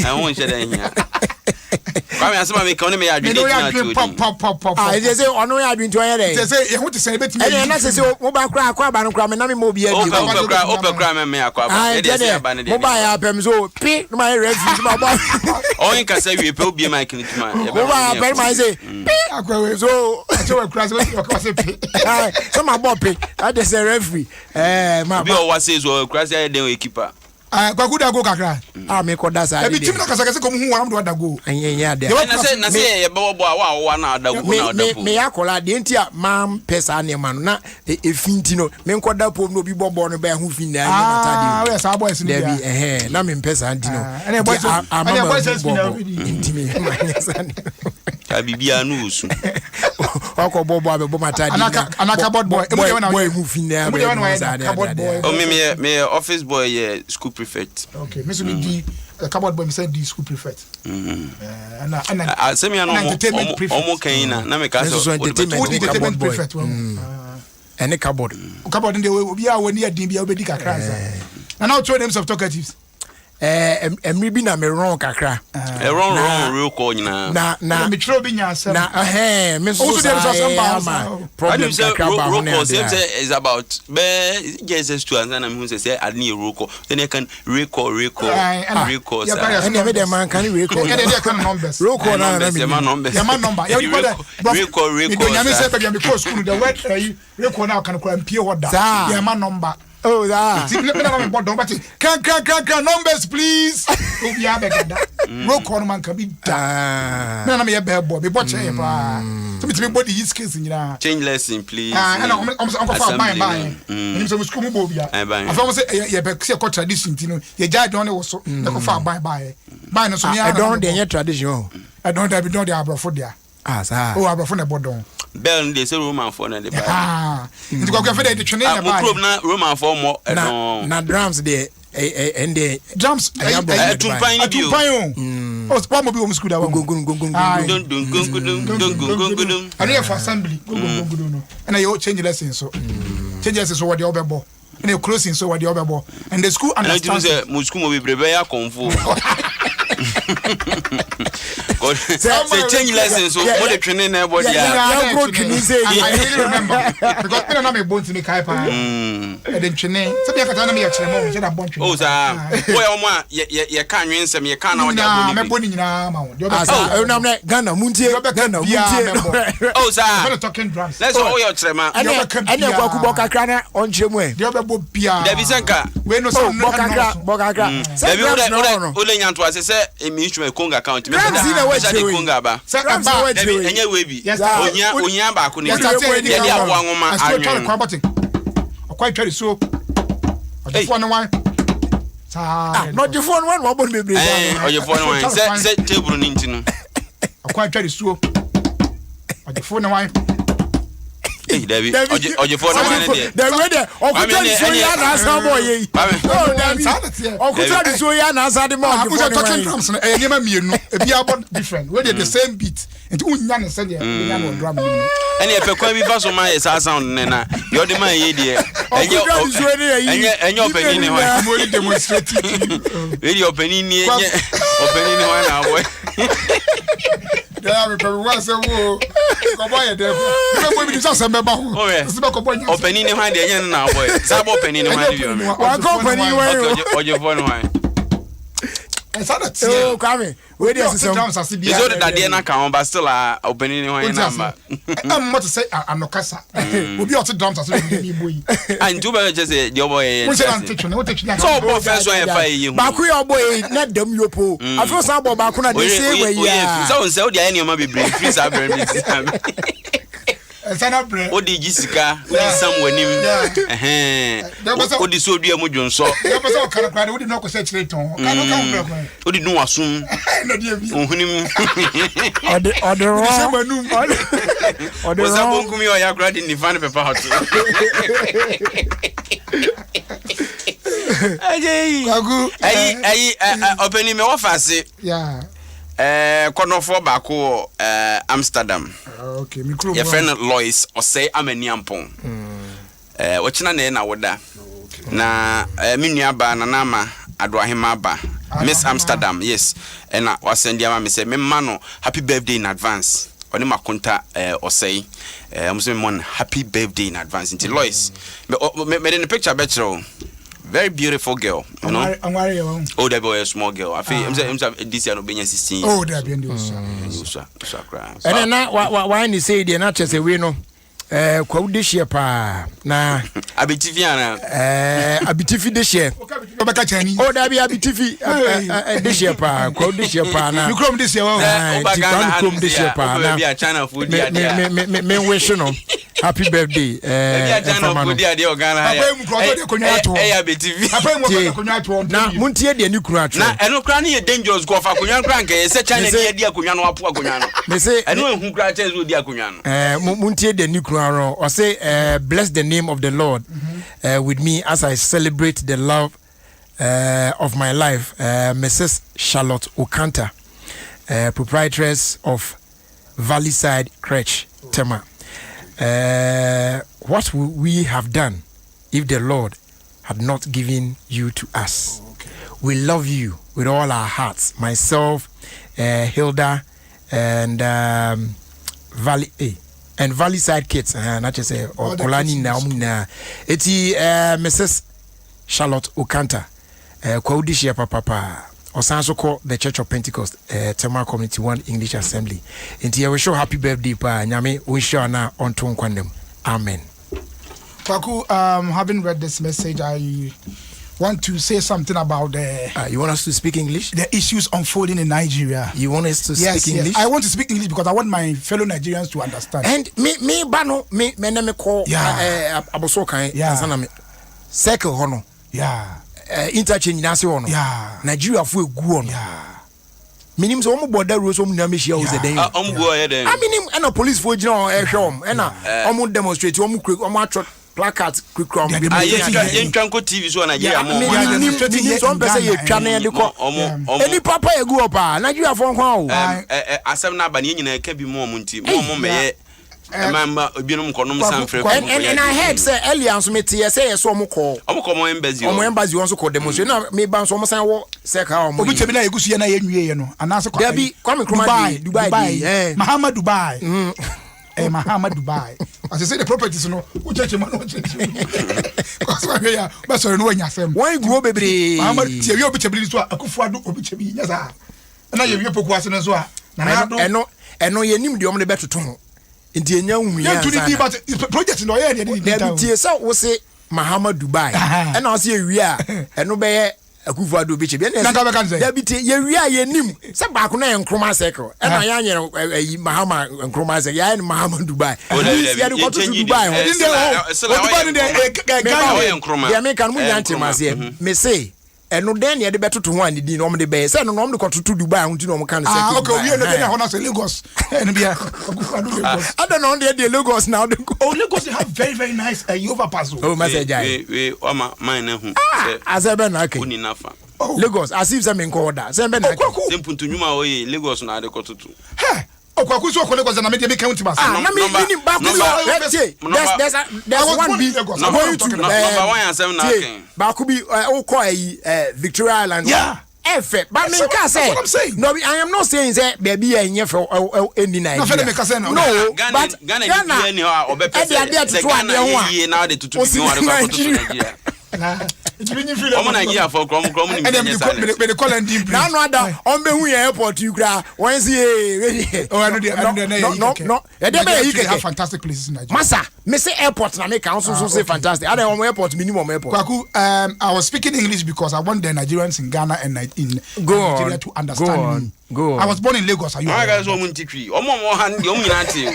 I won't share here. Kwame asema me ka me adwene tina to ah they say ono ya adwene to yen dey they say e ho te say betimi e na say mo ba kra akwa ba no kra me na me mo bi adi ope kra me akwa ba e dey say ba ne dey mo ba ya pem so pi no my refuse ma ba o yin ka say we pe obi mic ni tuma mo ba pem my say pi akwa we so acho kra so ka say pi so ma bo pi that is a referee ma bi o wa say so kra say den we keeper kwaku da go kakra me ko da sa e bi tim na kasa kasa ko mu hu am do da go anya de na say ye bo wa na da go na da po me yakola de ntia mam pesa ne ma no na e finti no me ko da pom no bi bobo no ba hu fin na ni mata de we sa boys ni bia na me pesa anti no ana boys intimi manya san ka bibia no usu oko bobo abebo mata di anaka board boy boy hu fin na o me office boy yeah school prefect. Okay, me so me di cupboard boy me say di school prefect. And semi no omo kan na me ka so entertainment prefect. Any cupboard dey obi a woni adin bia obedi kakra sa. And now two names of talkatives. Emri bi na me wrong kakra. Wrong real call nyina. Na me tro bi nya asem. Na me so say problem kakra real call say is about be Jesus to answer na me say I need real call. Then you can recall. And me dem man can recall. They can numbers. Real call na me. Your number. Recall. You me say be me call school the word recall now can call pie order. Your man number. Oh, that. Can numbers, please. We are better. Roll call man can be done. No, I'm a bad boy. We watch a so it's me body is kissing. Change lesson, please. And I'm buying. And some school mobile. I almost say, yeah, but see a tradition, you know, your dad don't also far by. Buy no, so I don't dare tradition. I don't have no abro for there. Ah, sir. Oh, abro for the bodon. Bell they say Roman for na dey buy. It's go for the training na buy. Na Roman for more na drums dey and the drums tumpan oh spam be school that one gun and here for assembly gun no and you change lessons so what the obebo and you closing so what the obebo and the school understands mo school mo be brebe ya konfo say change lessons so what the training na body I really remember because me na me born to me kai pa and then training so be akata na me ya chere mo je da born training oh sa boy omo ye kan nwensem ye kan na what ya me born nyina ma wo na me Ghana muntie oh sa we talking drums let's all your chere ma and kwaku bokakra na on chemu e de obebo bia da bi senka we no so bokakra say ole nyanto ase say emi instrument konga account me say the konga ba enye we bi onya ba ko ne ye dia wo anwoma anwen quite try so the phone one not the phone one what be bring oh your phone one say table ni ntinu quite try so the phone one David oje phone one dey the way there okuta so ya na asa boy yi oh David okuta so ya na asa de mo the phone talking drums na nyema mienu e bia about different we dey the same beat and unya na say dey unya no drum ni ene e pe kwa bi fa so ma ye sa sound ne na yo de man ye dey enye openi ni wa mo dey demonstrate we openi ni enye openi ni wa na boy there we probably say wo ko boy dey we be just remember ho openi ni wa dey enye na boy sa bo openi ni wa dey bi wa ko openi wa oje phone wa oh Kwame we dey system is all that dey na kan but still opening ni one number am what to say anokasa obi ot drums as we boy and two be just say the boy so boy first one fa yi ba ku your boy na dem yopo afro sa boy ba ku na dey say we ya so say o dey any ma be brain free sa brain sana bre o di jisika o di sam wanim o di so dua mu dwonso e be so kan kwa o di no ko se chire ton kan bre ko o di nu asum na di bi ohunim odero o sa bonku mi o ya kra di ni fan pepper hot ayi openi me wo fase yeah konofo ba ko Amsterdam okay mi kro your friend Lois or say amani ampon wo china na woda na mi nua ba na ma ado ahema ba Miss Amsterdam, yes. And I was sending my say, me mano, happy birthday in advance. Oni makunta osei. I'm saying one happy birthday in advance. Into Lois, me in the picture better. Very beautiful girl, you know. Oh, that boy a small girl. I feel I'm saying this year no be 16. Oh, that be and then why you say they not just say we know. Kwa this year pa na abitifiana abitifi this year. Oh, that be abitifi this year pa. Kwa this year pa na. You come this year. Come this year pa na. Be a China food dia. Me wish no. Happy birthday. China food dia Ghana. Na muntie de ni kunu atro. Na eno kra na dangerous go fa kunyan kra nke se China dia kunyan no apo kunyan no. Me say eno ehun kra chance dia kunyan no. Muntie de ni kunu aro. I say bless the name of the Lord with me as I celebrate the love of my life, Mrs. Charlotte Okanta, proprietress of Valleyside Crèche, Tema. What would we have done if the Lord had not given you to us? We love you with all our hearts. Myself, Hilda, and Valleyside kids. Not just say Kolani na. Eti Mrs. Charlotte Okanta. Kwaudishia papa. Osanso call the Church of Pentecost, Tema Community 1 English Assembly. Enti we show happy birthday pa nyame we show na onto nkwandem. Amen. Kwaku, having read this message, I want to say something about the you want us to speak English? The issues unfolding in Nigeria. You want us to speak English? Yes. I want to speak English because I want my fellow Nigerians to understand. And me bano me name call abosokan ansana me circle hono. Yeah. Interchange nase hono. Yeah. Nigeria fu egu hono. Yeah. Minim so omo border road so omo na me share o se den. Omo go ahead then. I mean and police for gina o ehwe om na omo demonstrate omo atro placards quick yen twanko TV so Nigeria mo so pese ye twa na de ko eni papa egu opa Nigeria for nkwa o asem na ba ne nyina ka bi mo nti mo meye mama obinom konom sanfre and I heard say aliens me tie say yes omo ko mo embassy on so ko demonstrate na me ban so mo san wo say ka omo obi chebi na yegusu ye na ye nwie ye no anase ko Debi kwame kroma Dubai Mahama Dubai Mahama Dubai. As I say, the properties, no, which I man, because I hear, but sorry, no one has them. Why go, baby? Mahama, see you, which I believe, I could find which I mean, yes, and I have your poquas as well. And no, you knew the only better tone. In the young man, but projects no area, so was say Mahama Dubai, and I'll see we are, and no bear. Akufado biche bi na ya biti ye wia ye nim se ba ko na enkroma circle e na ya nye Mahama enkroma circle ya Mahama Dubai ya de ko to Dubai ho inde ho Dubai de enkroma ya me kan mu nyante mase me say eno den ye de betoto ho ani din no mo de be se no no mo de ko to Dubai ho tin no mo kan circle okay we no dey ho na say Lagos en bia Akufado Lagos I don't know dey Lagos now Lagos have very very nice overpass oh message we o ma man na hu azebe na ke uni nafa Lagos as if some enko order sembe na sempuntu nyuma oye Lagos na de kotutu okwaku so ko Lagos na me dey count mass na me ni back there's one be going to number 1 and 7 na ken back be o ko Victoria Island yeah Efe, but me can say no. I am not saying that baby any for any night. No, but Ghana ni ha obepe se Ghana ye na de tutu bi wan ko tutu Nigeria. Omo Nigeria for krom ni me dey call and deep. Now no other on be hu airport you kra wan see oh I know no e dey be you have fantastic places in Nigeria. Massa me say airport na me can also say fantastic. I dey on airport minimum airport. Kwaku I was speaking English because I want the Nigerians in Ghana and in Nigeria to understand me. Go on. I was born in Lagos. Are you? I guys omo ntitwi. Omo han de omo nyina te.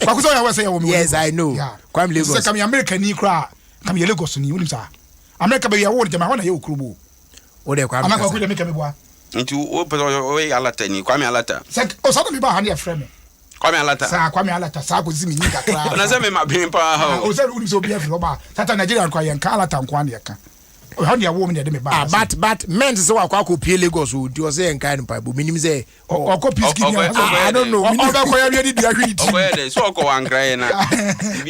Kwaku so you say omo. Yes, I know. Kwam Lagos. Say come America ni kra. Come Lagos ni unim sa. America be yawo de ma ho na ye okrubo. O de kwam. Amaka ku de make me boa. Nti o pe o alata ni kwame alata. Say o so me ba ha na e frame. Kwame alata. Sa kwame alata sa ko zimi ni kakra. Na say me ma bin pa ha. O say unim so be e frame ba. Tata Nigeria kwa ye nka alata nkwa na ye ka. how the woman dey me ba but men say wa kwa pie Lagos o di o say enkai no pa bu minim say o ko peace give me I don't know o be ko ya di ahwini o ko dey so ko wankra na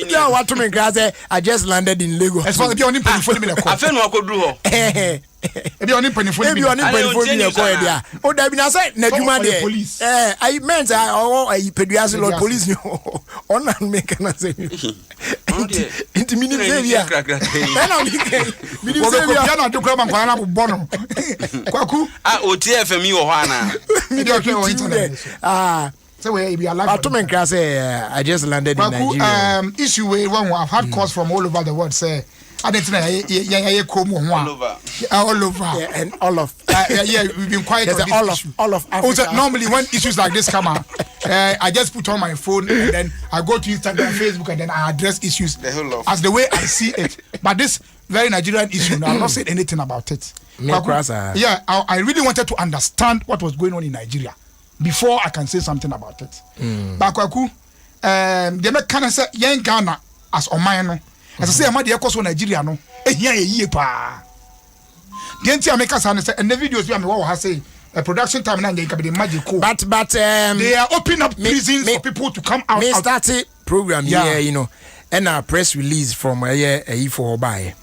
yeah what to me say I just landed in Lagos as far as be on penifo me le ko afen wa ko duru ho e be on penifo me le ko e dia o da bi na say na dwuma de I meant I peduase Lord police no on and make na say inti minim say bia na minim say bia na dokra man kwana na bobɔ no kwaku o TFM wo ho ana me dey o internet so we be alive to me say I just landed in Nigeria issue we one I've had calls from all over the world say I don't know all over and all of yeah we've been quiet on this all of Africa. Normally when issues like this come out I just put on my phone and then I go to Instagram, Facebook and then I address issues as the way I see it, but this very Nigerian issue I'm not saying anything about it. Yeah, I really wanted to understand what was going on in Nigeria before I can say something about it. But Kwaku they make kind of say young Ghana as Oman as I say am dey cause Nigeria no ehia yie pa genti ameka say and the videos we am what ha say production time na dey be magical but they are opening up prisons for people to come out. Me started program here, you know, and a press release from a for buy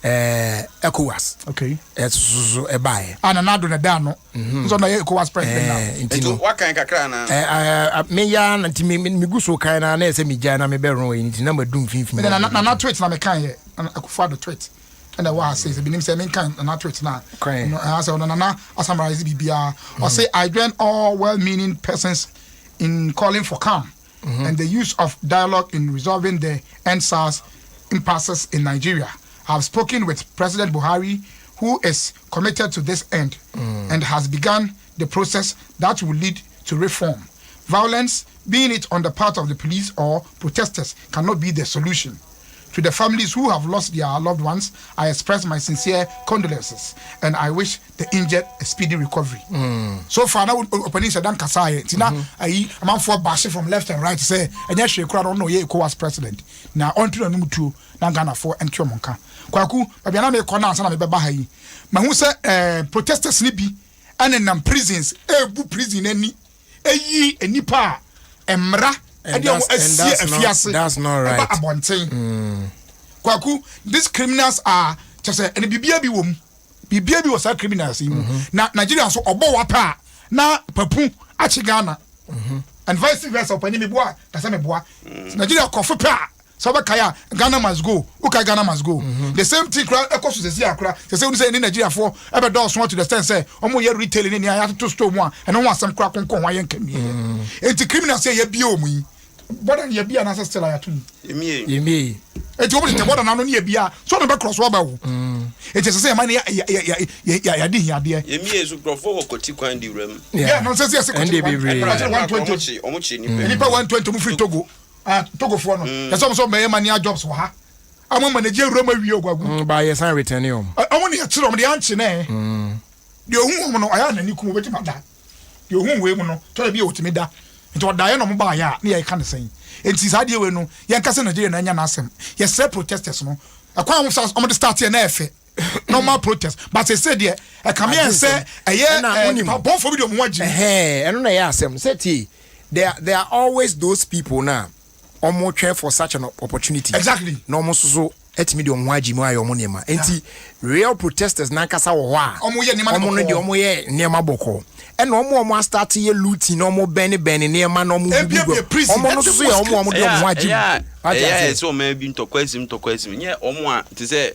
ECOWAS. Okay. So a buy. And another na dano. So na ECOWAS president now. What kind kakra na? Me ya na ti me go so kind na say me jana me be ron e ti na ma dum finfin. Me na tweet na me kan here. Akufo the tweet. And the what says, "Benim say, men can not tweet now." No, I say, "No, I summarize BBR." Or say, "I join all well-meaning persons in calling for calm and the use of dialogue in resolving the NSAS impasses in Nigeria. I have spoken with President Buhari, who is committed to this end and has begun the process that will lead to reform. Violence, being it on the part of the police or protesters, cannot be the solution." To the families who have lost their loved ones, I express my sincere condolences and I wish the injured a speedy recovery. So far now, opening Sadan Kasai, Tina, a man for bashing from left and right say, and yes, she crowd on no ye as president. Now on to the number 2, Nangana 4 and Kyomonka. Kwaku, Abiana me Kona Sana Bahai. Mahusa protesters nibi and in prisons, bu prison any ye a nipa emra. And that's not right. Kwaku, these criminals are just and BBB was a criminals. Now Nigeria so obo wapa na papu achigana and vice versa. Panimi boa, kasame boa. Nigeria kofu pa. Kaya Ghana must go. Uka Ghana must go. The same thing crowd across the sea crowd. They say in Nigeria for ever doors want to the stand say omo ye retailing in here to store one and no one some crack on why yen can. And the criminal say ye bio me. But ye be an ancestor ayatu. Yemi. It's over the border now near bia. So no cross waba. It is the same money ya di here there. Yemi is grofo okoti kwan di rem. Yeah, no say yes. And they be 120. Omochi ni. Nipa 120 mu free Togo. Togo for no. There's some may mania jobs for her. I'm a manager Roma Rio. By a sign return you. I want to tell the answer. The woman I am and you come with my dad. Your home way no try to be with me da. It was Diana Mobaya near I can't say. And since I deal no, young cousin Nigeria and Yanasem. Yes, sir, protesters no. I can't on the start here normal protest. But they said yeah, I come here and say a year born for video watching. Hey, I don't know Yasem. Said there are always those people now. Almost try for such an opportunity. Exactly. No more so et medium waji mo ayo mo nema. Enti real protesters na kasa wo wa. Omo ye nema omo no de omo ye nema boko. E no omo start ye looting omo beni nema no omo bugo. Omo no so ye omo de omo waji. Yeah, so maybe ntokwasim nye omo a te say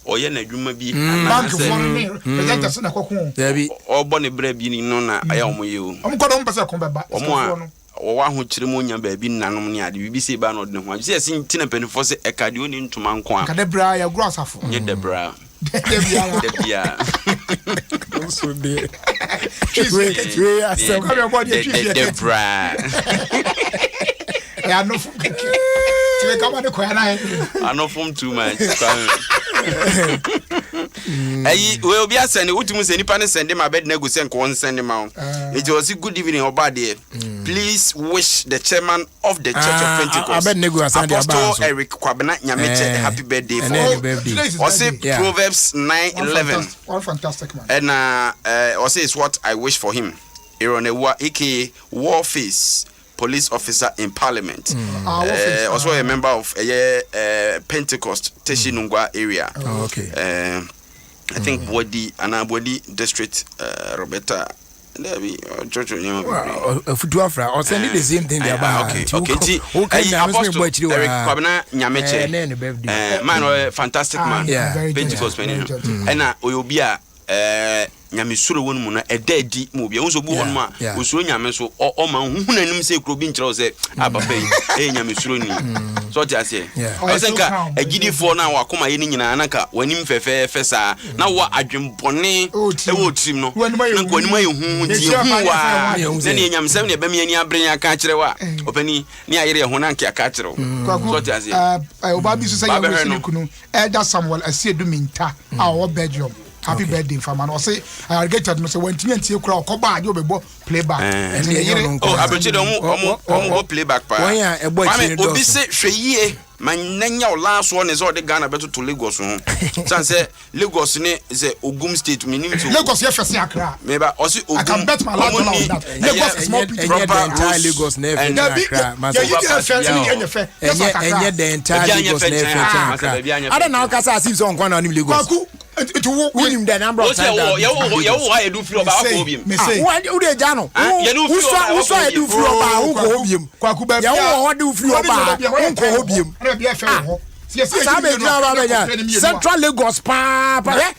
oye na dwuma bi bank for me presenters na kokon. There obo ne bra bi ni no na aya omo ye o. Omo kodo mpese kon beba. Omo wa ho kire mo nya ba bi nanom ne ade bi se ba no de ho se sin tina penifo se ekade oni ntuma nko a ka de bra ya gro asafo nye de bra de bia so de we asem ka be body de bra ya no fu tile ka ba de koya na I no form too much ayi we obi asende utumu se nipa ne sende ma bed na go se nko sende ma it was good evening obade please wish the chairman of the Church of Pentecost, Apostle Eric Kwabena Nyameche, happy birthday for him. Also, Proverbs 9:11. What fantastic man. And also is what I wish for him. Ironewa, aka Warface, police officer in Parliament. Also a member of Pentecost Teshinungwa area. I think Bodi Anabodi District, Roberta. There be George Futuafra or sending the same thing about. Okay. Apostle Eric Kwabena Nyameche. Man, fantastic man. Pentecost man. And Oyobia Nyamisuro won mu na edadi mu bia wonso bu won ma osuro nyame so o ma hunanim se krobi nkyerɛ se ababa yi nyamisuro ni so ti ase o se nka agidifo na wakoma ye ni nyina na ka wanim fefe fesa na wa adwembɔne e wo trim no na ko anim ayi hu nti hu wa na ne nyamsam ne ba mi ani abrenya aka kyerɛ wa opani ne ayere ho na nka aka kyerɛ so ti ase oba bi so say ya wesi kunu elder Samuel asiedu minta a wo Belgium. Happy birthday, Faman. I say, I get to say, when TNT crowd come back, you'll be playback. I bet you don't playback. I mean, Obise, Sheye, my name last one is all the Ghana better to Lagos. Say, Lagos is a Ogum state, meaning to Lagos, yes, Accra. Maybe also, I can bet my life on that. Lagos is more proper Lagos never. And yet the entire Lagos never. I don't know, because I see some one on Lagos. It will win the number of times. I do feel about Obium. What do they Jano? Who saw I do feel about Obium? Quacuba, what do you feel about Obium? Central Lagos, Papa.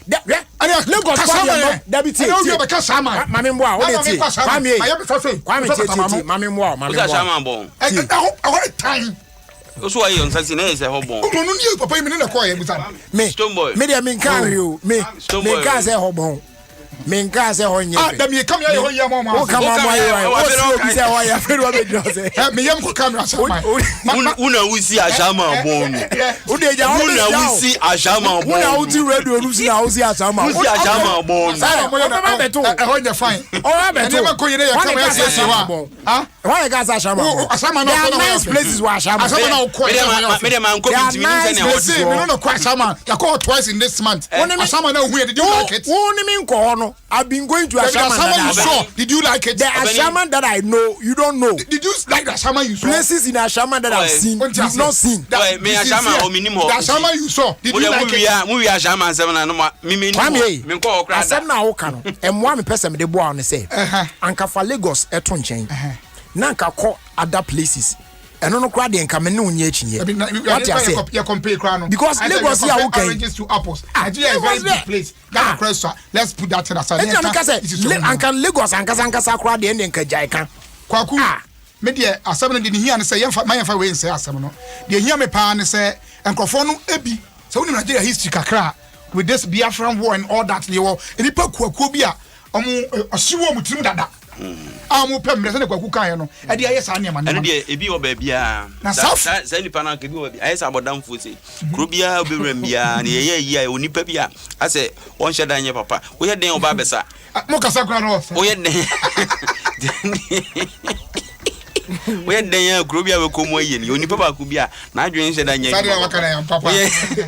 Lagos, Deputy. So I on Saturday is a hobo. You papa me na call me. Stone boy. Me dey me can you. Me can say hobo. Me can say honye. Ah, dem you come here honye mama. O come on why. O say why you feel what be just say. Me yam ko camera say my. Una wusi ashama bon. O dey ja una wusi ashama bon. Una wuti radio rusi na wusi ashama. Wusi ashama bon. Say mo na beto. Honye fine. O beto. Dem ko yire ya camera say wa. Ah? Why guys ashama? Ashama na nice places wa ashama. Ashama na ko. Me dem an come to me say na say me no ko ashama. Ya call twice in this month. Ashama na hu did you like it? Woni me nko no. I've been going to Ashama you saw. Did you like it? The Ashama that I know, you don't know. Did you like the Ashama you saw? Places in Ashama that I've seen, you've not seen. Me Ashama o minimum. The Ashama you saw. Did you like it? We Ashama seven no me nko okra. Asem na wo ka no. Emwa me pese me de boa on say. Anka fa Lagos eto nchen. Na anka ko other places. Eno no kwa de nka me ne onye achinye. What you say? You compare crown no. Because Lagos here wo kan. Oranges to apples. Nigeria is very big place. Ghana Crest. Let's put that in aside. Anka Lagos anka kwa de nka jai kan. Kwaku. Me de asem no de ne hia ne say yemfa we say asem no. De hia me pa ne say enkrofo no ebi. So we Nigeria history kakra with this Biafran war and all that they were. Enipa kwaku bi a omo osiwo mutirim dada. Amu pemre se ne kwaku kan no e de ayesa ne ma ne de ebi wo ba bia na sa nipa na ke bi wo bia ayesa abodamfo se kro bia obewram bia ne ye yi a onipa bia ase won hyeda nye papa wo ye den oba besa mo kasa kra no wo ye den wo ye den ya kro bia we ko mo ye ni onipa ba ku bia na adwen hyeda nye sare wa kana ya papa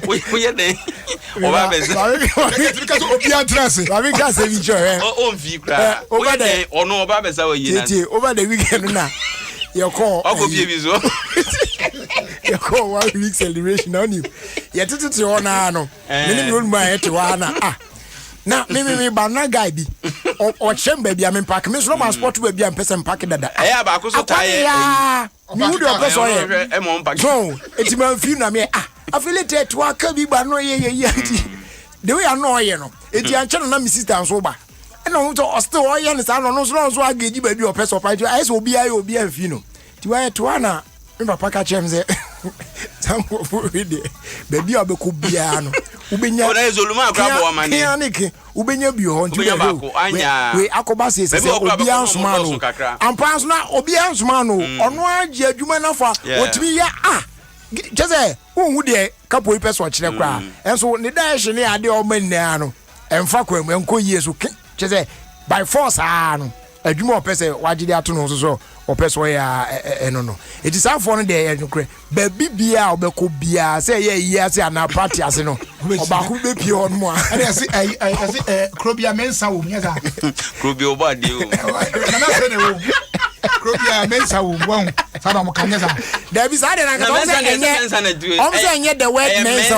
wo ye den oba besa because obi address baby can say we joy o mfi kra over the ono oba besa wo ye na over the weekend na your call ogo bi so your call 1 week celebration on you ye tititi ona no me no ma ete wa na na me banana guy bi o chemba bi am park me so ma sport ba bi am person park dada ba ko so taye mi wo do person ye e mo park so eti ma fi na me affiliate to aka bi ba no ye anti the way I know ye no eti anche na me sister nso ba e no to still o ye ne sa no so ageji ba bi o person park I say obi afi no ti wa to na me papa ka chem ze sampo for ide baby abeko bia no ubenya o na ezoluma akra bo mane yanike ubenya bi ho nti we akoba se obi ansoma no ampa na obi ansoma no ono age adwuma na fa otimi ya jeze hu de kapo yi peso kire kra enso ne da hye ne ade o manna no emfa kwam enko yesu jeze by force no adwuma o pese wagide ato no so opeso ya no it is how for dey no baby bia obeko bia say ye say na party ase no oba ku be pie on mo I say krobia mensa wo nya za krobia oba de o na say ne wo krobia mensa wo won sada mo kanya za there be sada na ka say enye the word mensa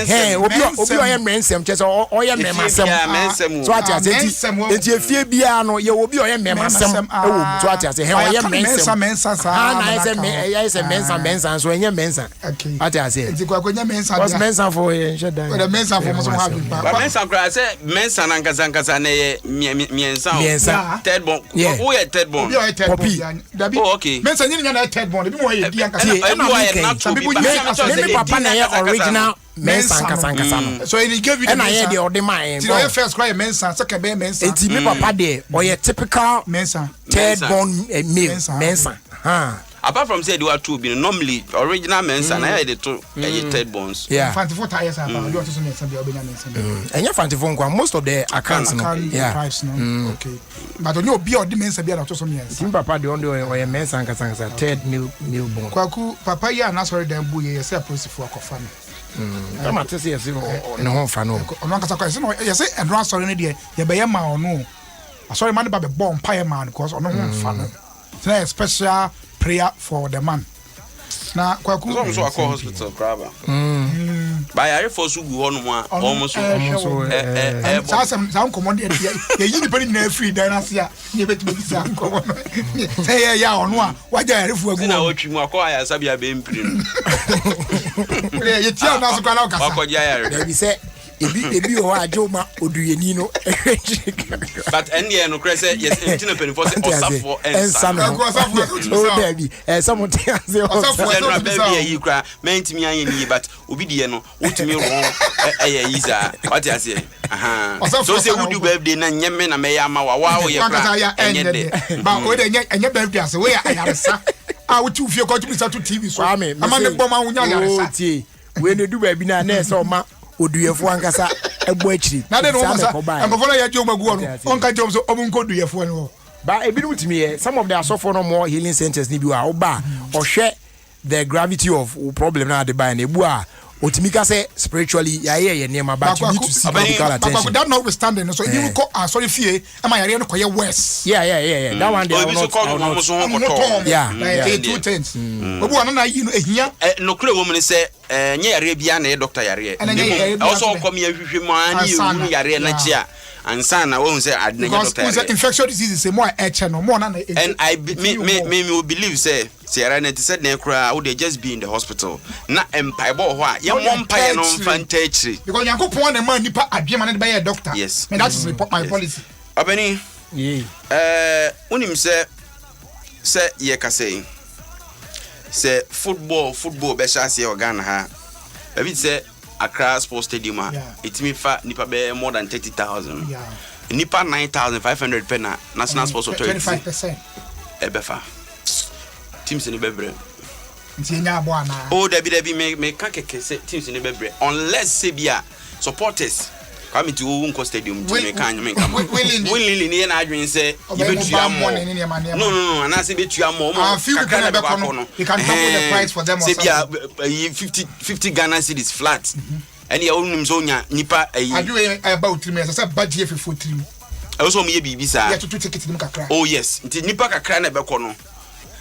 hey obi o ye mensem chese o ye memasem so ati enti efie bia no ye obi o ye memasem e wo so ati he o ye mensa sa na say mensa so enye mensa ati ase enti kwa nya mensa was mensa for ye shedan the mensa for mo so have but mensa kra say mensa na nkasa na ye miensa third born who ye third born Poppy oh okay mensa nyina na third born bi mo ye di nkasa me papa na ye original mensa nkasa no so he gave you the mensa de ode man ti o first cry mensa second be mensa enti me papa de o ye typical mensa third born male mensa apart from say they were two being normally original mensa na the two third borns fantifo tires are you want to mensa be obenya mensa enya fantifo nkwa most of the accounts no price no okay but only obi odi mensa be na to so mensa me papa de onde o ye mensa nkasa third male born kwaku papa ya na sorry dan bu ye say prosifo akofa no kama tese yesi ne ho fa no ono nkasa kwa no yesi enro sorry ne de ye be ye ma ono sorry man ba be bomb pa ye man because ono ho fa no it's a special prayer for the man na kwaku so akọ hospital kraba ba ya refo su gu hono a almost some command ye yi depending na free dan asia ye betu bi sa nko say ya ono a waja ya refo agu na otwi mu akọ aya sabia be mpiri ye tia na so kwa na okasa akọ ja ya there be say ebi o ajoma oduyeni no but any no cre say yes entina penifo say osafo ensa oh baby someone say osafo general baby yi kra mentimi anye ni but obi de no wotumi ro yiza what you say so say would do birthday na nyeme na me ya ma wa wo ye kra enye de ba o de enye birthday ase we ya ayaresa wotu ufie ko tu bisa to TV so ama ne boma wunya ayaresa we ne du ba bi na na so ma oduyefo ankasa egbo akiri na de no masa amfo na ya je omagu no onka je so obunko duyefo no ba ebi mutimi ye some of the asofo no more healing centers ni bi wa oba ohwe the gravity of problem na de by na ebu a otimika say spiritually ya ye nema but you need to seek medical attention but that notwithstanding so if you go sorry fie am yare no koye worse yeah that one they are not yeah two things obu wana na yi no ehia no kure wo me say nye yare bia na doctor yare also come here hwehwe mu ani yu yare na chia ansa na wo say adna doctor because infectious diseases say more no more na and I me believe say Sierra net said na kura wo dey just be in the hospital na empire bo ho a ye mo empire no mfanta achiri because yankopon na man nipa adwema na be ye doctor yes and that is my policy abani unim say ye ka say football be chance ye Ghana ha e say Accra Sports Stadium it me fa nipa be more than 30,000 nipa 9,500 per na National Sports Authority 25% e be fa teams ni bebre ntinya abo ana oh debi me ka keke say teams ni bebre unless say bia supporters come to Unko Stadium to make kan willingly ni na adwen say you betu am no and I say betu am mo kakra na be kono you can double the price for them or something 50 Ghana cedis flat and you only so nya nipa adwe about 3 months say budget for 3 also me bibi sa ya to ticket nim kakra oh yes nti nipa kakra na be kono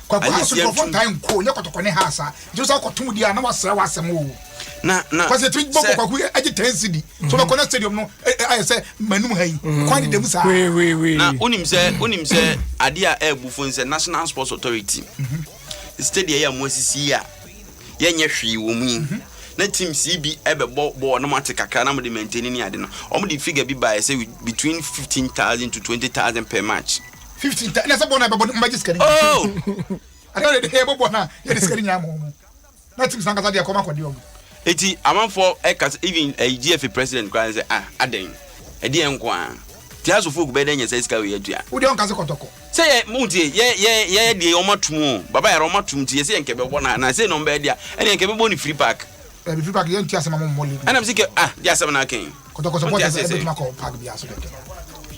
kwa so for time ko nya kotokone ha sa je so kotum dia na wasra wasem o na because it bobo kwa ku agi 10 cedi so be connect stadium no I say manum hayi kwani dem sa we na unim say ade a ebufo say National Sports Authority stadium ya mosisi ya yenye hwi wo mu na team CB ebe bo no mate kakra na mo de maintain ni ade no o mo de figure bi by say between 15,000 to 20,000 per match 15,000 na say bona be magic screen oh I don't dey ebo bona ye screen ya mo na team sanga dey come akodi o eti amanfo ekas even GFA president kwan say aden e de enko an ti aso folk be den yesa iska we adua wo de on kase kotoko say muntie ye de o matum baba ya ro matum ti ye nke be bona na say no be dia ene nke be boni free park free park ye ntia asema mo moli ana msike dia asema na ken kotoko support e be ma ko park bia so de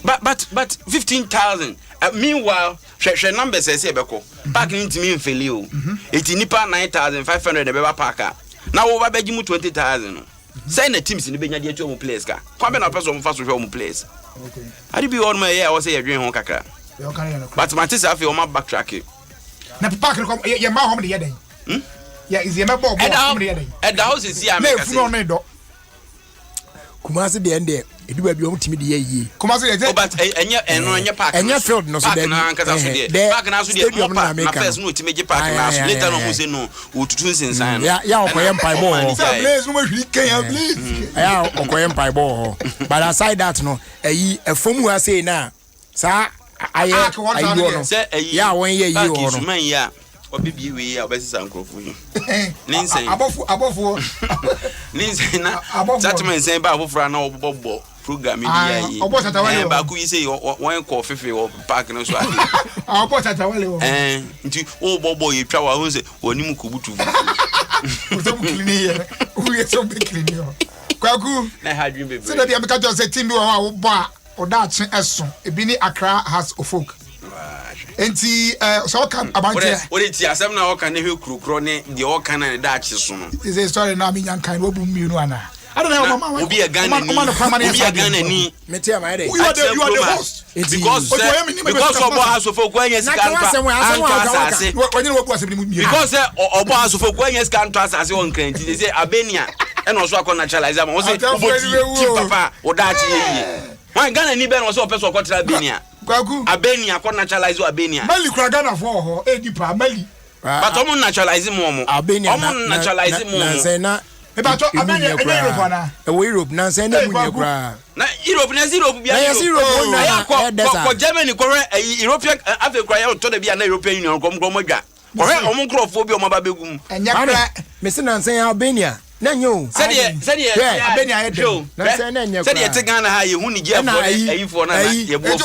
But 15,000. Meanwhile, share numbers say beko. Parking into me in Felio. It's nipa 9,500 the beba parker. Now over begimu 20,000. Send the teams in the Benya to place ka. Come na person fast to home place. Okay. I did be on my year I was say dream hon kakra. But my tisa afi o ma backtrack. Na park come ye ma home the year den. Yeah, is ye ma ball home the year den. At the house is here make us. Kumasi de ende edu ba bi o mutimi de ye. Kumasi de but enye park. Enye field no so de. Park na so de na first no utimi je park na so later no mo say no otutu nsensan. Ya okoye mpai ball. Blaze no ma hwi kan ya blaze. Ya okoye mpai ball. But aside that no efom hu ase na sa aye ayo no. Ya won ye yi o no. Man ya obibi we ya obesisa nkrofo yi. Ninsen. Abofo. Ninsen na settlement sen ba afofra na obobo program bi yi. Ba ku yi say won call fefe o park no so ade. Obo tatawale o. Nti obobo yi twa wa ho se onim kubutu. Ozo clean here. We so be clean here. Kwaku. Na hadwin bebe. So that be make just say team bi wo bo a odache eson. Ebi ni Accra has ofok. Enti so kan abante what it asem na o kan na hwe kurukro ne de o kan na da ache so no is a story na me nyan kan wo bu mienu ana I don't know mama obi e Ghana ni mete am ide you are the host because obo asofo ko anya sika asase because obo asofo ko anya sika asase on kranti say Albania e no so akọ naturalize am o say oboti papa o da ache yi wan Ghana ni be no so person ko tra Albania Kwaku Albania ko naturalize Albania Mali kura Ghana for ho edipa Mali but omo naturalize mo Albania omo naturalize mo na say na e ba to Albania e Europe na e wo Europe na say na munye kura na Europe bia Europe na ko Germany ko European Africa ya to da bia na European Union ko modwa ko omo nkrofo bi omo ba begum enya me se na say Albania na nyo said Albania head na say na nya said ye Ghana ha ye hu ni gia for ayifo na ye bo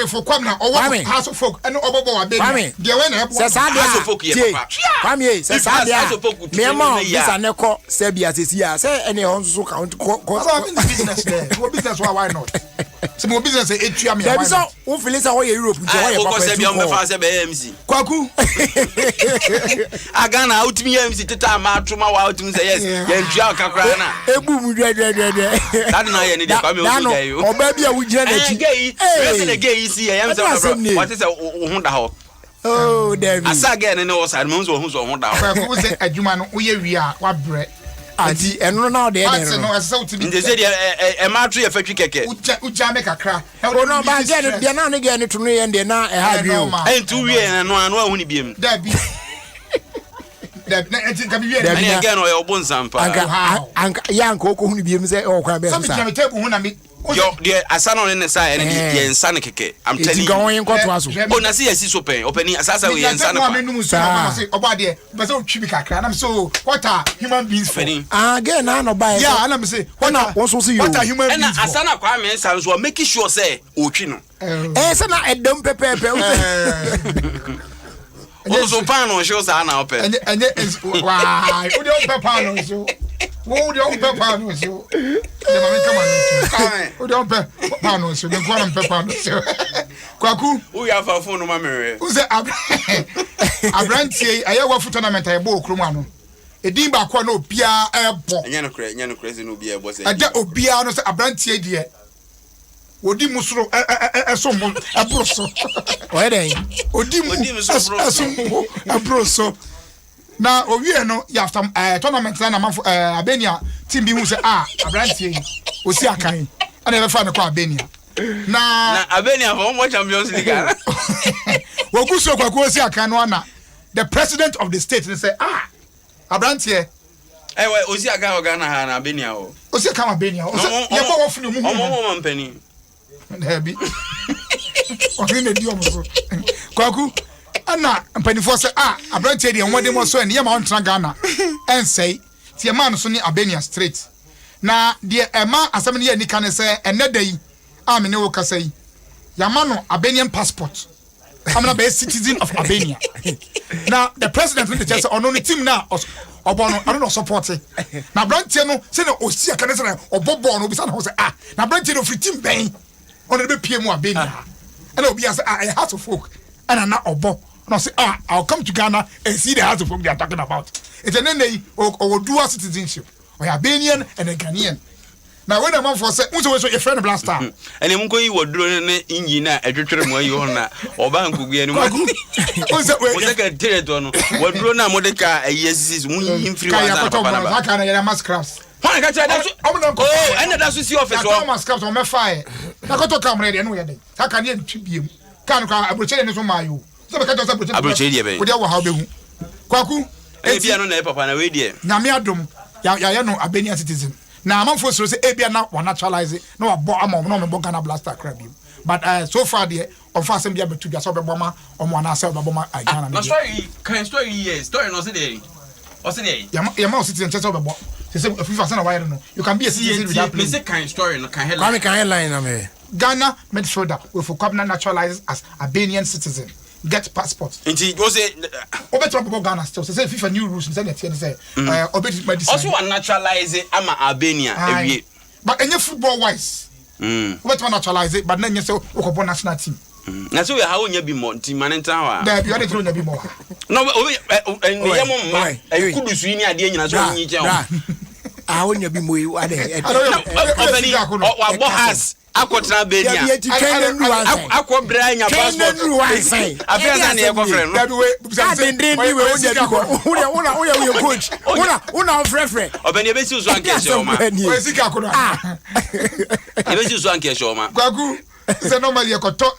for kwam na owo house of folk and obobo Albania de we na se sa house of folk ye papa kwam ye se sa dia me ma bisa ne ko se bia sesi a se ene hon so count ko business there what business why not se mo business e tua me why so wo feel say wo ye Europe nje wo ye papa se bia mo fa se be MC Kwaku Ghana outimi MC teta ma atuma wa outimi say yes yentua kakra na ebu mu dwe that na ye ne de kwa me o ga yo oba bia wo gina na chi person the gay see ye am say what is wo hu da ho oh David asa ga ne wo sa mo so hu da ho Kwaku say adwuma no wo ye wi a wa bre adi eno na de eno no asa utimi nde say e ma tru ye fatwi keke uja me kakra o no ba je de na ne ge ne tunu ye nde na e ha dwe o entu wie no anu ahu ni biem David na enti ka biye na ne ge no ye obo nsampa anka ya nka okwu ni biem se o kwa be so me tell me table hu na me yo de asana no ne sa ye ne ye nsa ne keke I'm telling you gon yin ko to aso o na si yesi so pen openi asasa we ye nsa ne kwa me num so na say oba de be so twi bi kakra na me so what are human beings for again na no buy yeah na me say what are human beings for asana kwa me nsa so make sure say o twi no se na edom pepepe o so pan no show sa na ope why o de o pan no so wo de o pan no so de ma me kama no o de o pan no so de ko na pan no so Kwaku o ya fa phone ma mere o se abrantie aye wa foot tournament aye bo okrom ano edin ba kwa na obia ebo nya no kre se no obia ebo se ada obia no se abrantie de odi musoro eso mo abroso o den odi musoro abroso na owie no ya after tournament na man Albania team bi hu se abrantie osi akan ana be fa ne kwa Albania na Albania for more Champions League wo kuso kwa osi akan no na the president of the state say abrantie we osi akan o Ghana ha na Albania o osi akan Albania o se ye bo wo funu mu mo mpani Hebi. Okini ne dio mo. Kwaku ana mpanifo se abrantie de nwode mo so ene ye ma ontra Ghana ensei tie man so ni Albania straight na de ema asem ne ye nika ne se ene dai amene wo kasa yi yama no Albanian passport amna be citizen of Albania now the president in the church ono ni team na obono I don't support it na abrantie no se na osi aka ne se na obobo no bi sa na ho se na abrantie no free team ben on the PM Albania. And I'll be as a house of folk and I'm not obo. And I'll say, I'll come to Ghana and see the house of folk they are talking about. It's an NA or dual citizenship. Or Albanian and a Ghanaian. Now when a man for say, who's always your friend blaster? And I'm going to do an engine at a trip where you are or bank will be anyone. What's that territory? What Rona Modica, yes, is moving free. I can't mass crafts. Oh, and that's your office. Thomas comes on my fire. I got to come ready anyway. How can you tribute? Can't approach any of my you. So I can't approach you with our hobby. Kwaku, if you are not a papa, and I wait here. Namiadum, Yano, Albanian citizen. Now, I'm forced to say, Abia now, one naturalize it. No, I'm no Bogana blaster crab you. But so far, the on fast and be able to get over Boma on one ourselves, Boma. I can't. No, sorry, can story yes, story no today. What's the day? Your mouth sits in chest over. If you fasten a wire, you can be a citizen without place. Kind story, no can headline. Ghana midfielder will for Kabna naturalized as Albanian citizen. Get passports. Indeed, was it? Obet Ghana still say FIFA new rules and say obet medicine. Also, naturalize it. I'm Albania. But any football wise, obet naturalize it. But then you say Okobon national team. Na so we how you be more team man town. There be other thing you be more. No, and yamma e kudu su ni ade nyina so nyi je. Ah wonya bi mo yi ade. What has Akotra Benia. Akwa branya passport. Afia na e go friend. That way, we coach. Una frefre. Obeni be si so anke show ma. We sika kono. E be si so anke show ma. Kwaku. Se normally ekoto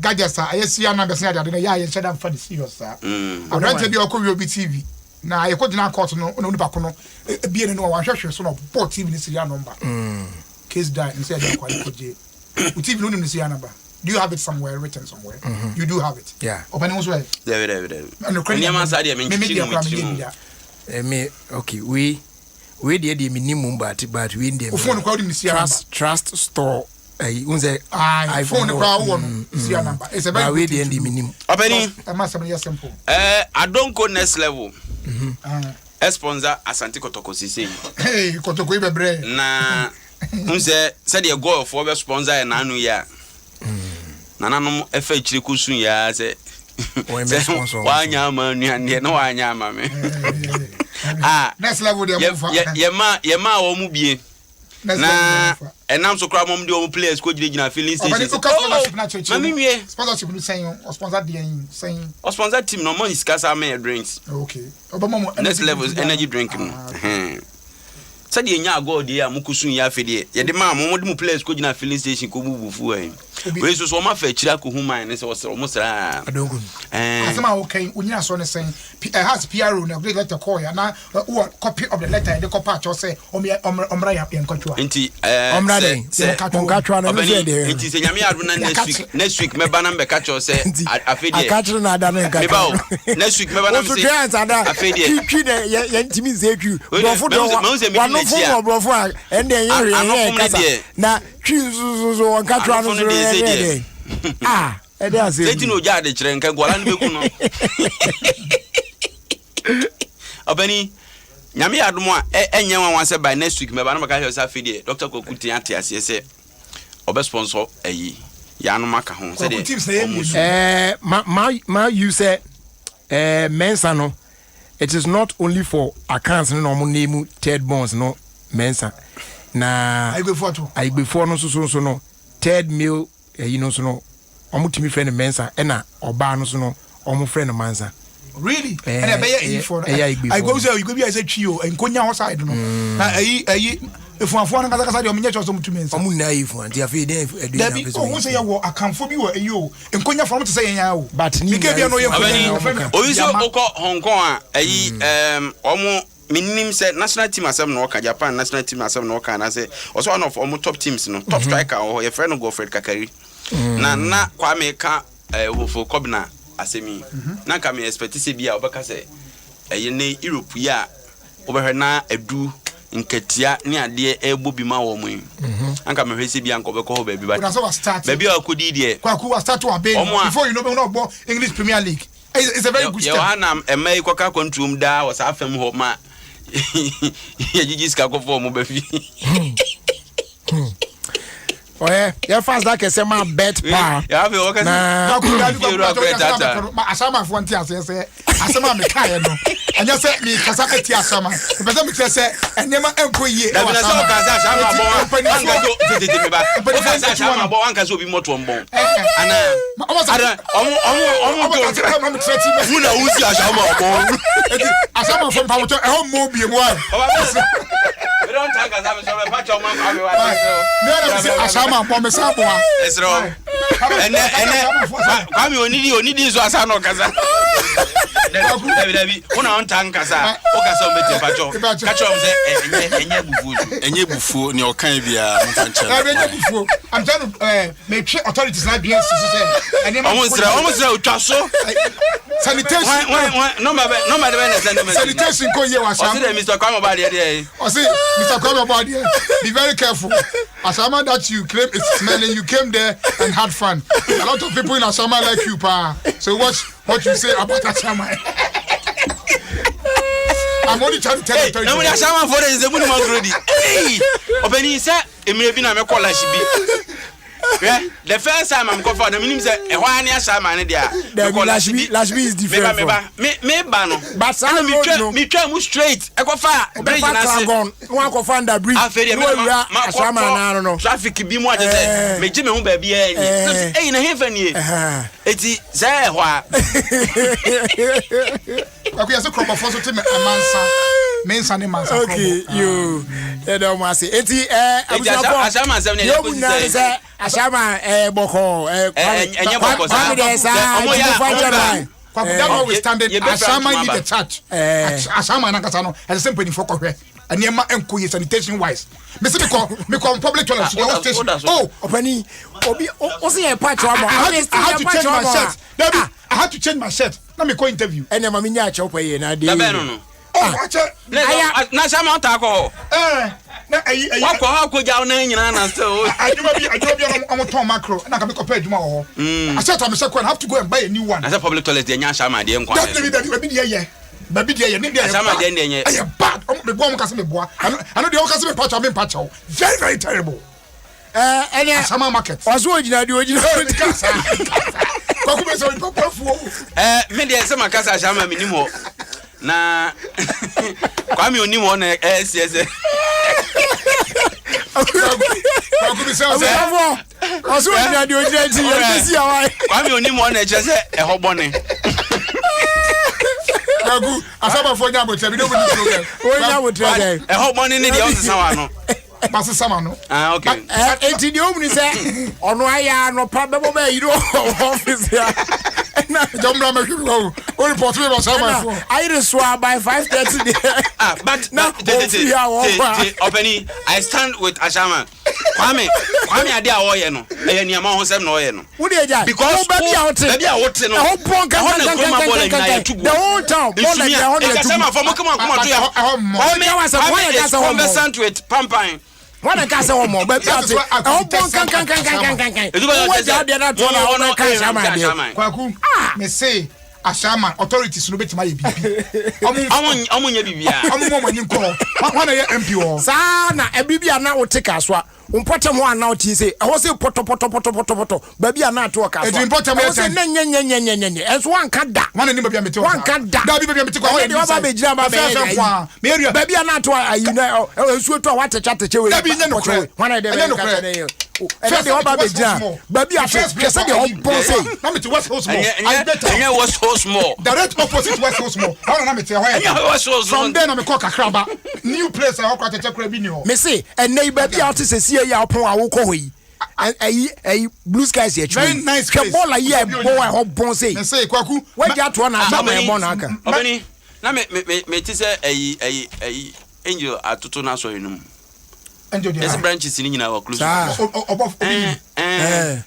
gadgets ayesia na be se ade na ya ye sheda for the serious sir. Abrante bi okọ wi TV. Na ye ko dina court no na onipa kono bi ene no wa hwehwe so no port TV ni serial number. Case die and say they quite TV no name serial number. Do you have it somewhere written somewhere? You do have it. Yeah. Open also. There. And the me okay, we the minimum but we in the trust store unze iPhone crowd serial number. It's a very we the minimum. Opening I must be simple. I don't go next level. Sponsor Asante Kotoko Sisi. Hey, Kotoko Ibebre. Na unze said the goal for the sponsor na anu ya. Nananom efa chiri kusu ya se. Wanya ma nuane na wanya ma me. Next level dey move. Yema wo mu bie. Na enam so kra mom dey o players ko gina filling station. Sponsorship no saying or sponsor dey saying. Or sponsor team no money skasa me drinks. Okay. Next level is energy drinking. Said the nya god dey amukusun ya fede. Ye de ma mo de mu players ko gina filling station ko bubufu eh. We so ma fa chira ko human ne se wo sra adongun asema okay unyina so ne sen has PRO na great letter call ya na copy of the letter the copy cho say omra ya nkotwa nti omra den se nkatwa na no say dey nti se nyame adu na next week me ba na be ka cho say afedie akatro na ada na nkatwa next week me ba na me say afedie twi de ye ntimi ze twi brofo do wano fo brofo a ende ye kasa na twizuzo nkatwa no ede ase eti no ja de kire nka gwala no beku no obani nyame adom a enye wan se by next week me ba no maka say afedie Dr. Kokuti ate ase se obe sponsor ayi ya no maka ho se de ma you say mensa no it is not only for accounts no mo name third bonds no mensa na aigbefor no so no third meal you know so no omutimi friend mensa ena oba no so no omo friend mansa really and e be for I go say you go be as a trio enkonya outside no na ayi efuafo na kasa de omenye choso mutumi mensa omu na ifu anti afi de edu na beso o say wo akanfo bi wo eyo enkonya from to say yan o but ni ke bi no ye o yi so oko Hong Kong a ayi omo minim say national team asem no ka Japan national team asem no ka na say also one of omo top teams no top striker o your friend go Fred Kakari na Kwame ka wo Kobna asemi na ka me expect say bia obeka say ne Europe ya obehwe na edu nketia ni ade ebobi ma wo mu anka me hwese bia nkobeko ho baby but baby akodi de kwaku start to abeg before you know no bo English Premier League it's a very good start Johanna emai kwaka control da was afem ho ma ye jiji ska ko for mo ba fi yeah, your fast that can say my bet pa. Yeah, we work na asama for ntia say asama me kai no anya say me kasa eti asama pese me say enema enkoyie na so kasa asama bo anga so tete me ba o kasa asama bo anga so bi moto mbo ana omo una usi asama bo asama for pa moto e ho mo bi mu ai we don't talk asama so be patch man kwa me wa no asama bo me sa bo a esro ene kwami onidi so asa no kasa David una on tankasa o kasa mbete pacho kacho mze enye bufu ni okan bia mfanche enye bufu I'm trying to make sure authorities like BS say enye almost utwaso sanitation no ma de sanitation ko ye wasa o say Mr. Kwame Obade there o say Mr. Kwame Obade be very careful Asama that you claim it's smelling you came there and had fun a lot of people in Asama like you pa so watch what you say about Asama. I'm only trying to tell you. No, Asama for is the money already. Hey, Obeni say Emile na me call she yeah, the first time I'm going for the minimum say e hwan Asama ne dia. Last is different. Me ba no. But me twa mu straight. E go fa bridge na se. One go find that bridge. Asama no. Traffic bi mu ade say me gime hu ba bia enyi. Hey na hefa ni. Eti say hwa. Akuya so crop of so te me amansa. Mensa ne mansa crop. Okay, you. E don ma say. Eti Asama say ne ko say. Asama boko enye boko sa omo ya Kwakudama we standing Asama in the church Asama na kasa no as same penny for kohwe aniema enkoye sanitation wise me say me come public toilet to the station oh opani obi o say e patch am I had to change my shirt na me call interview ene ma me nya ache opaye na de no oh ache na Asama ta ko na ayi wakọ jaw na nyina na so aduma bi am ton macro na ka be kopay aduma ho I said to myself I have to go and buy a new one as a public toilet dey nya Asama dey nkwa baby dey ne dey Asama dey dey I bad me bo am kase me boa I know dey o kase me patch am patch very very terrible Asama market ozo ogina kasa kwaku be so papa fuo me dey say makasa Asama minimo na kwami onimo na SS Oso ogina di ogina ti e si awai kwami onimo na eche se e hobone Gagu Asama fo nya botre bi no bi program o nya botre e hobone ni de o sesa wa no pass sama no okay enti di omni se ono aya no pa bebo ba yiro office ya na Jombra me hwo o report me Asama fo I reswa by 5:30 there but now Obeni I stand with Asama Kwame ade a wo ye no e ya niam ho sem no ye no wo de ja because baby a wote no ho pon kan the whole town ball like the 100 Asama for mo come to ya Kwame was a conversant with Pampan One can say one more, but that's it. I hope one can. What are the other two? I can't Kwaku, me say Asama authorities no betima ye bibi. Omo nya bibia. Omo mo nyin ko. Wana ye MP o. Sa na e bibia na wo take aswa. Umpotem ho ana o ti say, e ho say poto. Ba bia na to ka aswa. E importem ye say nye. Enso wan ka da. Wana ni ba bia meti o. Wan ka da. Da bia meti ko ho ye. Ba be gira ba be. Me area. Ba bia na to ayi na enso to wa teche we. Da bia nye no kro. Wana de be ka na e de oba be gira. Ba bia kese de ho bon say. Na meti West Coast more. Enye West Coast more. Direct opposite West Coast more. How na meti ho ye. From there na me call Kakraba. New place I okra teche kra bi ni ho. Me say and neighbor bi out say see ya opon awoko hoyi. Ay blue skies here. Very nice place. Ke ball here boy ho bon say. Me say Kwaku. We get to na Asama e bon aka. Obeni na me ti say ay angel atoto na so enum. Angel dia. Yes branches ni nyina wa close. Above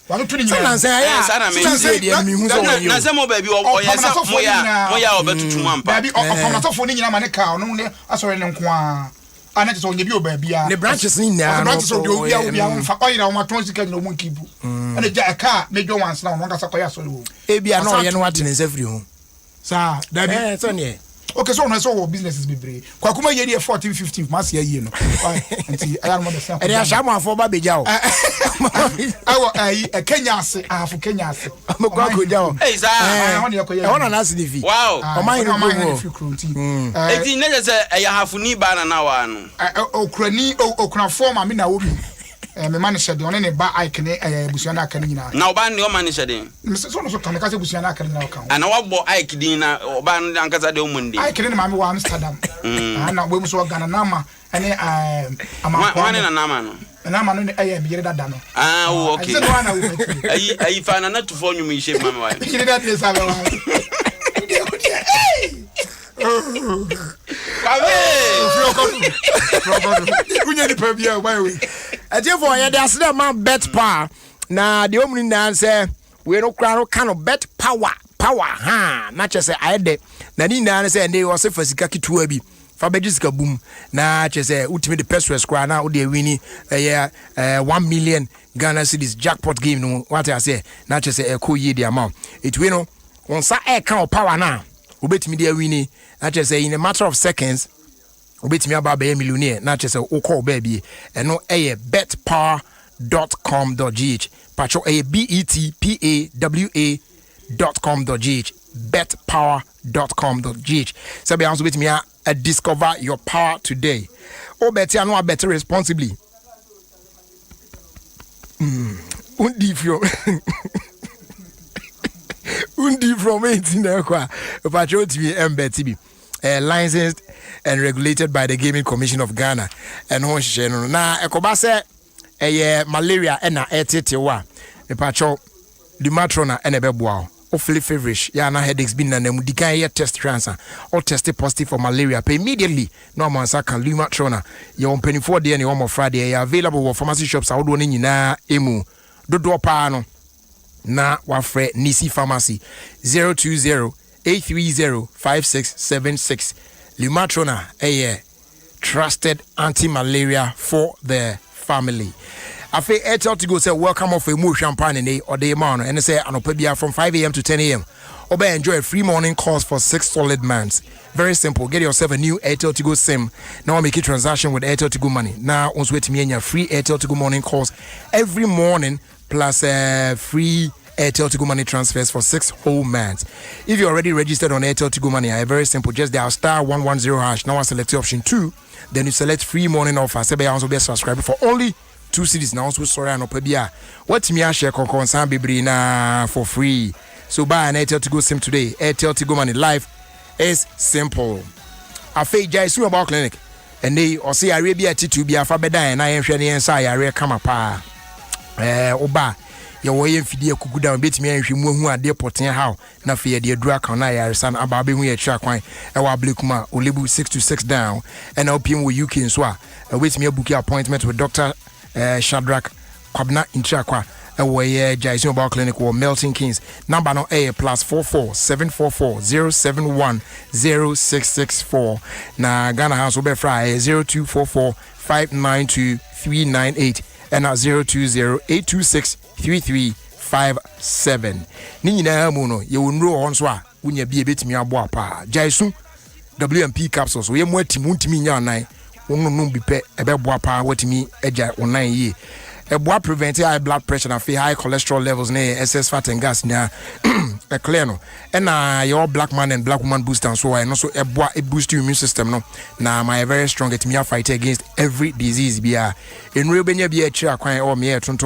Wanu tuni nyina. Say ya. Sana me say dia mi hu so won you. Na say mo ba bi o yesa moya obetutu ampa. Ba bi o na so fo ni nyina ma ne ka no ne asore ne nko a. Ana te so nye bi o ba bia. The branches ni na. The branches o de obi a mfa oyira o ma ton sika nyina o mo nkibu. Ana ja ka mejo once na no ga sakoya asore wo. E bia na o ye no atene safiri ho. Sa da bi. So ne. Okay, so on so businesses be brave. Kwa kuma ye dey 14 15 mas ye no. Nti aya mo dey say. E dey ashamo afo ba beja o. Awo Kenya ase, afu Kenya ase. Mo kwa ko ja o. Hey za. E wona na sidifi. Wow. O man no go. Eti ne say e ya hafuni ba na wa no. Okura form ami na wo bi. Me man shede on ne ba ike ne busuan aka nyina. Na oba ne o man shede. So no so kan ka se busuan aka nyina o kan. Ana wa bo ike din na oba no ankasa de omundi. Ike ne ma me wa Amsterdam. Na we so Ghana na ma ene amako. Wane na nama no. Na ma no ne me yere dada no. Ah, okay. Se no ana wo. Ayi fa na to fo nyum ishe mama wa. Yere dada dey sabe wa. For ya dey asida man bet power na the omni na say we no kra no kind of bet power ha na che say ayede na ni na say dey was fasika kitua bi fa bejisika boom na che say ultimate the pesos kra na wo dey wini 1 million Ghana cedis jackpot game no what I say na che say e ko ye the amount it we no on sa e kan power na obetimi dey wini na che say in a matter of seconds obetimi aba be millionaire na che say o call baby eno eye betpower.com.gh pacho betpawa.com.gh betpower.com.gh so be answer betimi discover your power today o beti anu better responsibly undi from 18 kwa pacho tv mbtb licensed and regulated by the Gaming Commission of Ghana and hon sheno na ekoba se malaria na etetewa me pacho dimatrona na beboa o feel feverish ya na headaches bin na mu dikan ye test cancer or test positive for malaria pay immediately no man sa kan dimatrona your penifo de na one more Friday available for pharmacy shops awodo ni nyina emu dodo pa no na wafre Nisi Pharmacy 020-830-5676 Lumatrona trusted anti-malaria for the family. Afe Airtel to go say welcome of a more champagne ne or day man and say anopabia from 5 a.m. to 10 a.m. Oba enjoy a free morning course for 6 solid months. Very simple. Get yourself a new Airtel to go SIM. Now make a transaction with Airtel to go money. Now on wait me and free Airtel to go morning course every morning plus free Airtel to go money transfers for 6 whole months. If you're already registered on Airtel to go money, very simple. Just dial *110#. Now I select option 2. Then you select free morning offer. Say also be a subscriber for only 2 cities. Now also sorry no pebia. What me a share concern be na for free. So buy an Airtel to go SIM today. Airtel to go money. Life is simple. Afe Jaisu about clinic. And they or say Arabia to be a fabeda and I am sharing inside area come up. Oba. Ya woye mfidie kuguda mbetimi anhwemu hu ade poten haw na fe de adura kan na yaresa na aba be hu ya twa kwan e wa blekuma olebu 626 down and opim wo UK nso a wetimi abuki appointment with Dr. Shadrack Kwabna Inchakwa e wo ye Jaison Bar Clinic wo Melton Kings number no +44 744 071 0664 na Ghana House wo be fra 0244 592 398 and at 020-826-3357. Nina Muno, you will know on swa when you be a bit me a boapa. Jaisu WMP capsules, we are more Timunti Yana, won't be pet a bad boapa, what me, Eja, or 9 years. A boa prevent high blood pressure and high cholesterol levels near excess fat and gas near a clear and your black man and black woman booster and so and also a boa it boost your immune system no now my very strong at me fight against every disease be in real benya be a chair quite or me ton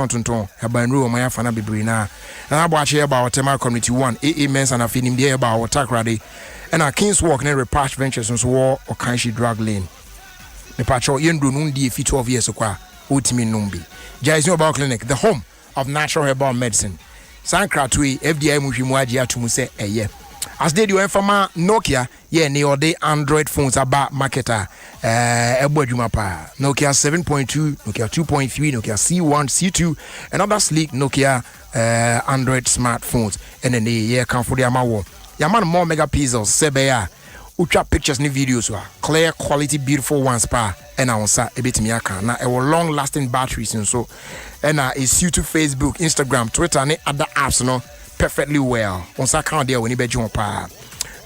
about rule my fana be brina and I watch here about Tema Community 1 men's and I feed him there about attack ready and our King's Walk near Repatch Ventures and so or Kanshi drug lane the patrol yendu nundi if 12 years okwa Utimi Numbi. Jaison Bar Clinic, the home of natural herbal medicine. Sankratui, FDI Mushimuaji Atumuse, ye. As they do informa Nokia, ye neo de Android phones about marketer, Ebojumapa, Nokia 7.2, Nokia 2.3, Nokia C1, C2, and other sleek Nokia Android smartphones. And then the year come for the Amawo. Yaman more megapixels, Sebeya. Ultra pictures ni videos wa clear quality beautiful ones pa and onsa ebetimi aka na e long lasting batteries and so and is you to Facebook, Instagram, Twitter and other apps no perfectly well. Onsa account there when you be pa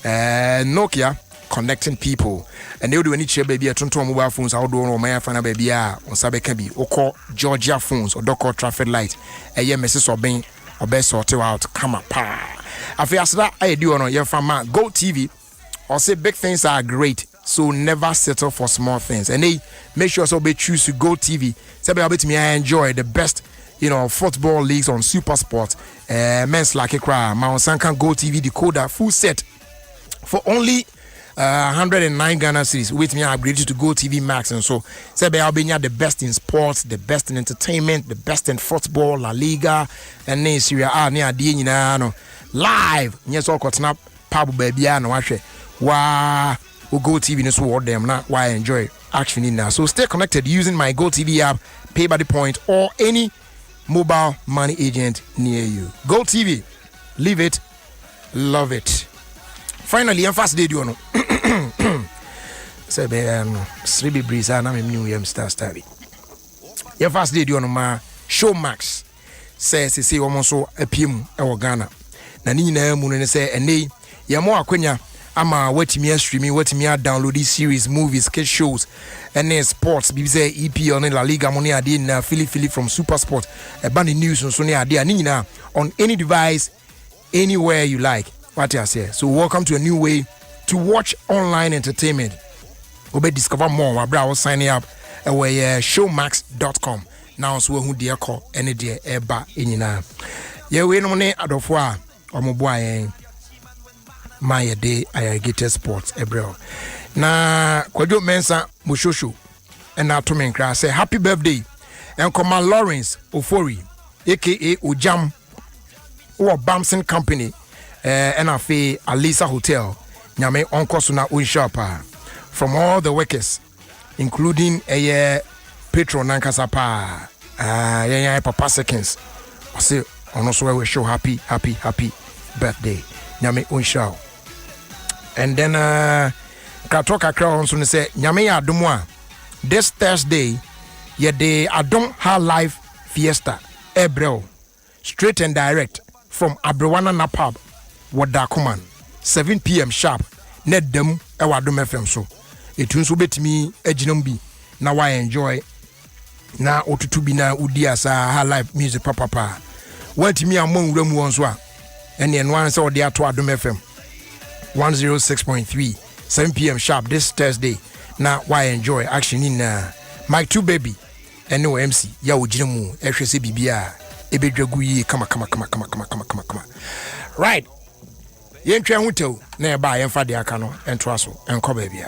Nokia connecting people. And they do any chair baby, a tonton mobile phones, outdoor or my fan baby, on Sabecabi, or call Georgia phones, or Docker traffic light, a year Mrs. or Bain, or best sort out, come up. I feel that I do on your farmer, Go TV, or say big things are great. So never settle for small things. And they make sure so be choose to Go TV. Say me I enjoy the best, football leagues on Super Sport. Men's like a cry. Mount Sankan Go TV decoder full set for only 109 Ghana cedis. With me I upgraded to Go TV Max, and so say I'll be the best in sports, the best in entertainment, the best in football, La Liga, and then Syria near the live. Yes, all got snap Pablo baby no watch it. Wow. We'll Go TV and so them now why I enjoy action in now. So stay connected using my Go TV app, pay by the point, or any mobile money agent near you. Go TV, live it, love it. Finally, I'm fast day, you know. Say, Sribi Breeze, and I'm a new star. Your fast day, you know, my show Max says, say, almost so a PM or Ghana. Nanina Moon say, and they, Yamo Aquina. Ama wetimi streaming, wetimi download this series, movies, sketch shows, and then sports. BBC EP on La Liga, money adi na Philly from Super Sport, a band news on Sony adi nina on any device, anywhere you like. What I say. So welcome to a new way to watch online entertainment. Obe discover more. My brother was signing up where showmax.com. Now so who dear call any dear eba inina. Yeah, we no money adofwa or mobile. My day irrigated sports ebro na Kwadwo Mensa Mushosho and na to menkra say happy birthday and Koma Lawrence Ofori aka Ojam or Bamson Company and afi Alisa Hotel nyame onko so na unshapa from all the workers including a patron nankasa pa papa seconds I say on also we show happy birthday nyame unshao. And then Katoka Crown soon say Nyame Adom this Thursday ye de Adom High Life Fiesta Ebrel straight and direct from Abrewana Napab Wadakuman 7 p.m. sharp net dem ewa Adom FM so etun so betimi aginam bi na why enjoy na otutu bi na udi asa High Life music papa wantimi amon wura mu won so a ene no an say odi ato Adom FM 106.3 7 p.m. sharp this Thursday. Now why enjoy action in Mike 2 baby and no MC ya ojinamu ehwese bibia ebedwagu yi kama right yentwa hotel na eba yemfa de aka no ento aso enko baby